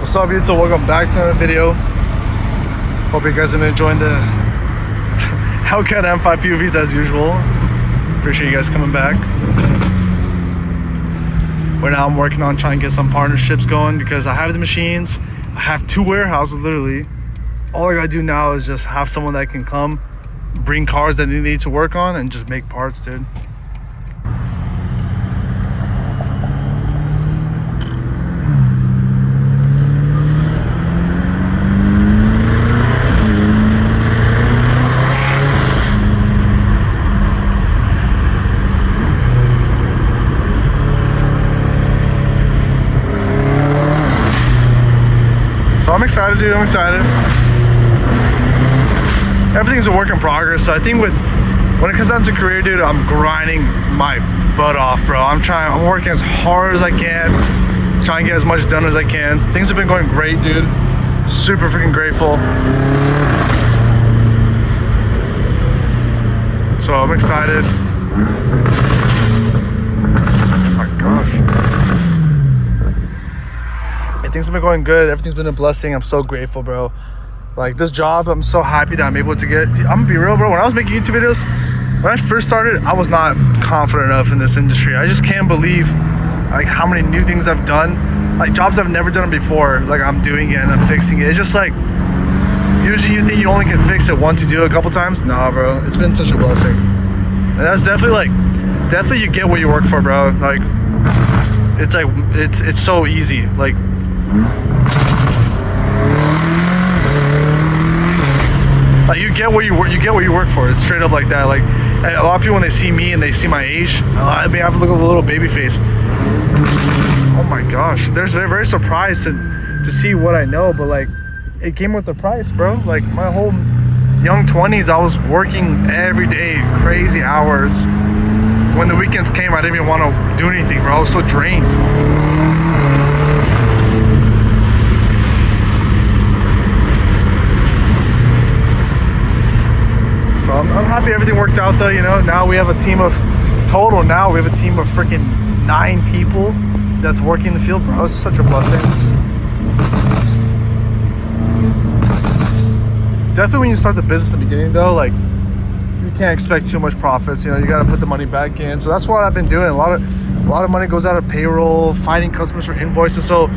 What's up, YouTube? Welcome back to another video. Hope you guys have been enjoying the Hellcat M5 POVs as usual. Appreciate you guys coming back. Right now I'm working on trying to get some partnerships going because I have the machines. I have 2 warehouses literally. All I gotta do now is just have someone that can come, bring cars that they need to work on, and just make parts, dude. So I'm excited, dude. I'm excited. Everything's a work in progress. So I think when it comes down to career, dude, I'm grinding my butt off, bro. I'm working as hard as I can, trying to get as much done as I can. Things have been going great, dude. Super freaking grateful. So I'm excited. Oh my gosh. Things have been going good. Everything's been a blessing. I'm so grateful, bro. Like this job, I'm so happy that I'm able to get. I'm gonna be real, bro. When I was making YouTube videos, when I first started, I was not confident enough in this industry. I just can't believe like how many new things I've done, like jobs I've never done before. Like I'm doing it and I'm fixing it. It's just like usually you think you only can fix it once you do it a couple times. Nah, bro. It's been such a blessing. And that's definitely definitely you get what you work for, bro. Like it's so easy. Like you get what you work for. It's straight up like that. Like a lot of people when they see me and they see my age, I mean I have to look at a little baby face. Oh my gosh, they're very surprised to see what I know, but like it came with the price, bro. Like my whole young 20s, I was working every day, crazy hours. When the weekends came, I didn't even want to do anything, bro. I was so drained. So I'm happy everything worked out though, you know. Now we have a team of now we have a team of freaking 9 people that's working in the field, bro. It's such a blessing. Definitely when you start the business in the beginning though, like you can't expect too much profits, you know. You got to put the money back in. So that's what I've been doing. A lot of money goes out of payroll, fighting customers for invoices. So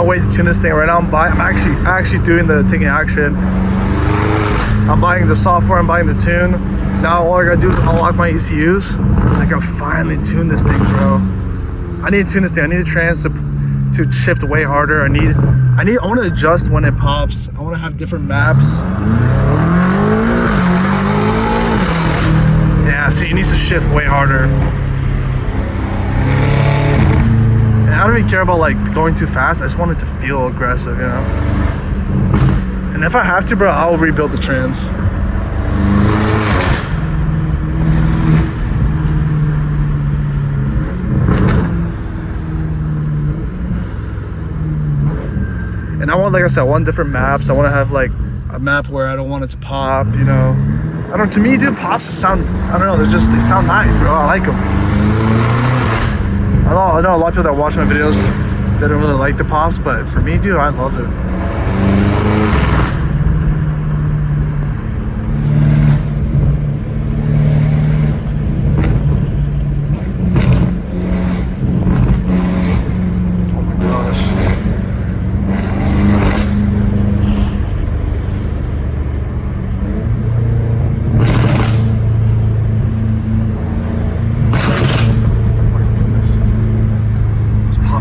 wait to tune this thing. Right now I'm actually doing the taking action. I'm buying the software, I'm buying the tune. Now all I gotta do is unlock my ECUs. I can finally tune this thing, bro. I need to tune this thing. I need the trans to shift way harder. I want to adjust when it pops. I want to have different maps. Yeah, see, it needs to shift way harder. I don't even care about like going too fast. I just want it to feel aggressive, you know. And if I have to, bro, I'll rebuild the trans. And I want, like I said, I want different maps. I want to have like a map where I don't want it to pop, you know. To me, dude, pops sound, I don't know, they sound nice, bro. I like them. I know a lot of people that watch my videos, they don't really like the pops, but for me, dude, I love it. Oh my gosh.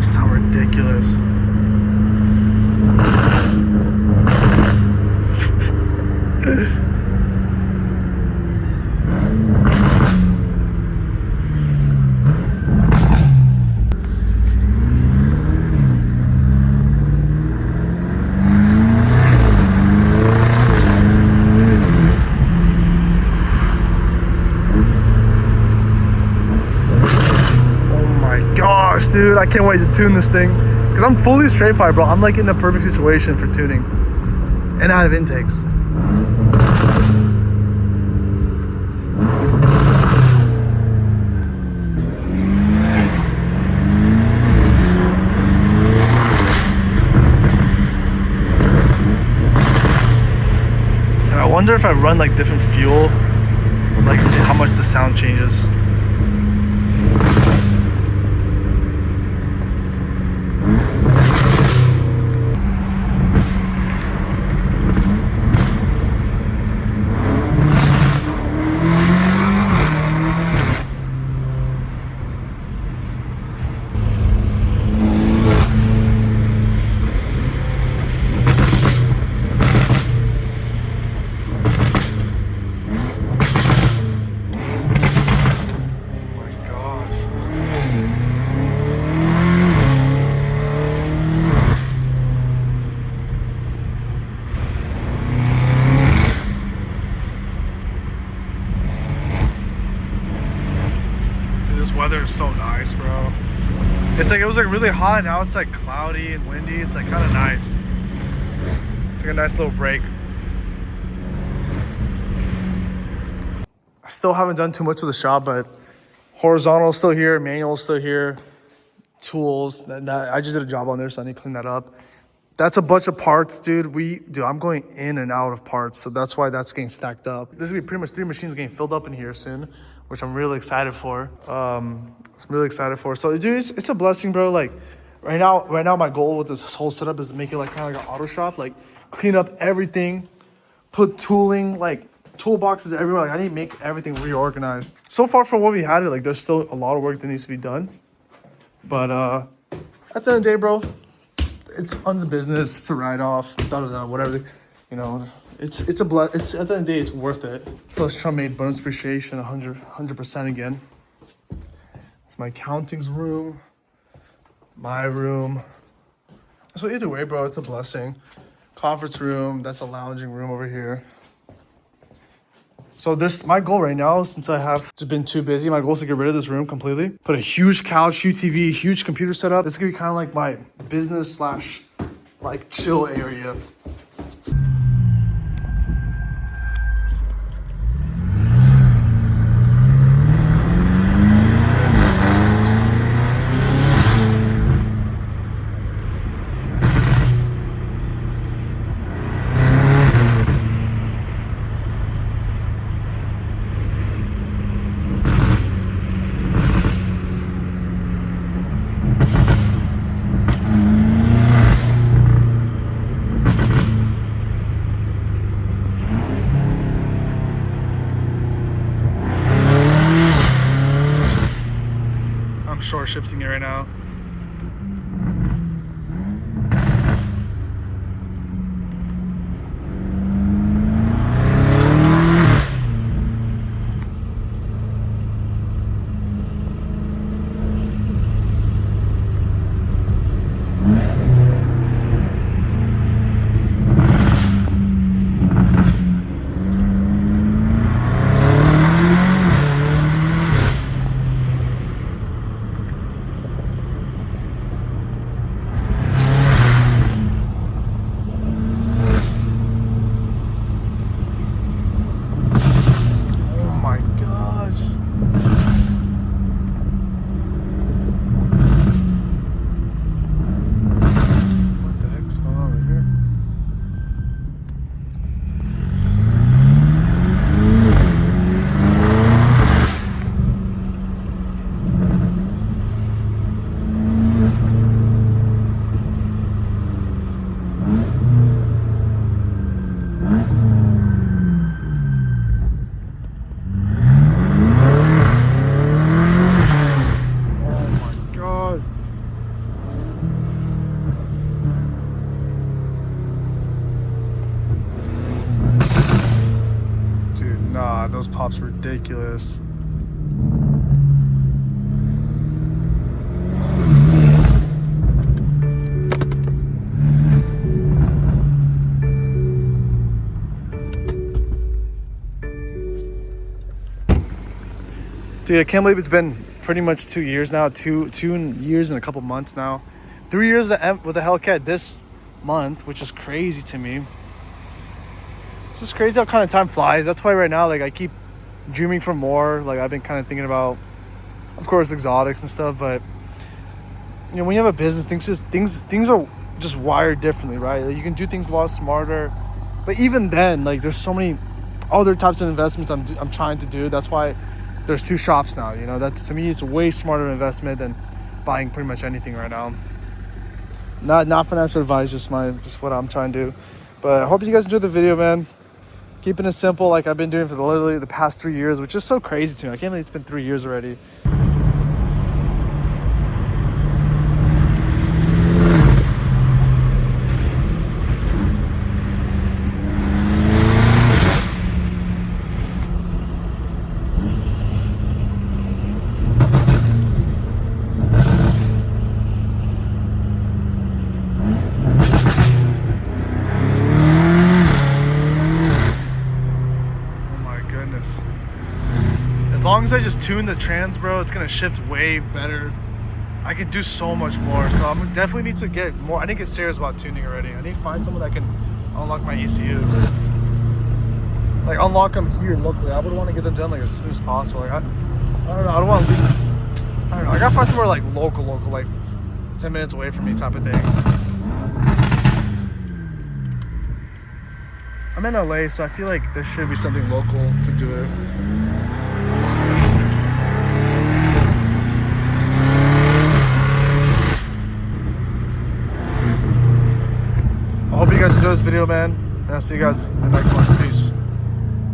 Sound ridiculous. dude. I can't wait to tune this thing. Because I'm fully straight fire, bro. I'm like in the perfect situation for tuning. And I have intakes. And I wonder if I run like different fuel, like how much the sound changes. Weather is so nice, bro. It's like it was like really hot, now it's like cloudy and windy. It's like kind of nice. It's like a nice little break. I still haven't done too much with the shop, but horizontal is still here, manual is still here, tools. I just did a job on there, so I need to clean that up. That's a bunch of parts, dude. I'm going in and out of parts, so that's why that's getting stacked up. This is gonna be pretty much 3 machines getting filled up in here soon, which I'm really excited for. So, dude, it's a blessing, bro. Like, right now, my goal with this whole setup is to make it like kind of like an auto shop, like clean up everything, put tooling, like toolboxes everywhere. Like, I need to make everything reorganized. So far from what we had, like, there's still a lot of work that needs to be done. But at the end of the day, bro, it's on the business. It's a write-off. Whatever. You know, it's at the end of the day, it's worth it. Plus, Trump made bonus appreciation 100% again. It's my accountings room, my room. So either way, bro, it's a blessing. Conference room. That's a lounging room over here. So my goal right now, since I have just been too busy, my goal is to get rid of this room completely. Put a huge couch, huge TV, huge computer setup. This is gonna be kind of like my business / like chill area. Short shifting it right now. Those pops ridiculous. Dude, I can't believe it's been pretty much 2 years now. Two years and a couple months now. 3 years with the Hellcat this month, which is crazy to me. It's just crazy how kind of time flies. That's why right now, like, I keep dreaming for more. Like, I've been kind of thinking about, of course, exotics and stuff, but you know, when you have a business, things are just wired differently, right? Like, you can do things a lot smarter, but even then, like, there's so many other types of investments I'm trying to do. That's why there's 2 shops now. You know, that's, to me, it's a way smarter investment than buying pretty much anything right now. Not financial advice, just what I'm trying to do. But I hope you guys enjoyed the video, man. Keeping it simple, like I've been doing for literally the past 3 years, which is so crazy to me. I can't believe it's been 3 years already. As long as I just tune the trans, bro, it's gonna shift way better. I could do so much more. So I'm definitely need to get more. I need to get serious about tuning already. I need to find someone that can unlock my ECUs. Like, unlock them here locally. I would want to get them done like as soon as possible. Like, I don't know. I don't want to leave. I don't know. I gotta find somewhere like local, like 10 minutes away from me type of thing. I'm in LA, so I feel like there should be something local to do it. I hope you guys enjoyed this video, man. And I'll see you guys in the next one.